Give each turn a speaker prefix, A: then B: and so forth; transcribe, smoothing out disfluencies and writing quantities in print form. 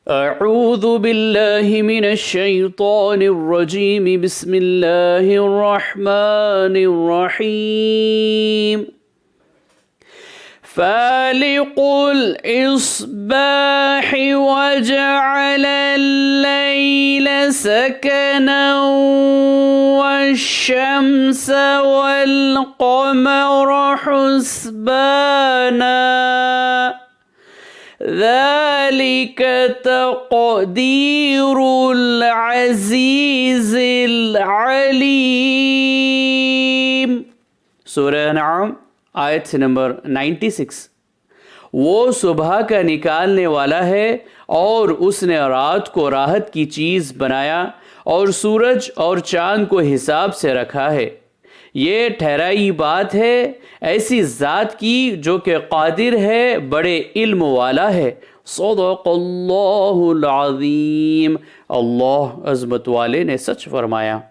A: अऊज़ु बिल्लाहि मिनश शैतानिर रजीम बिस्मिल्लाहिर रहमानिर रहीम फ़ालिक़ुल इस्बाहि वजअलल लैल सकनन वश्शम्स वल क़मर हुस्बाना ज़ालिक तक़दीरुल अज़ीज़िल अलीम। सूरह अनआम आयत नंबर 96। वो सुबह का निकालने वाला है और उसने रात को राहत की चीज़ बनाया और सूरज और चाँद को हिसाब से रखा है। ये ठहराई बात है ऐसी ज़ात की जो कि कादिर है, बड़े इल्म वाला है। सदक़ल्लाहुल अज़ीम। अल्लाह अज़मत वाले ने सच फरमाया।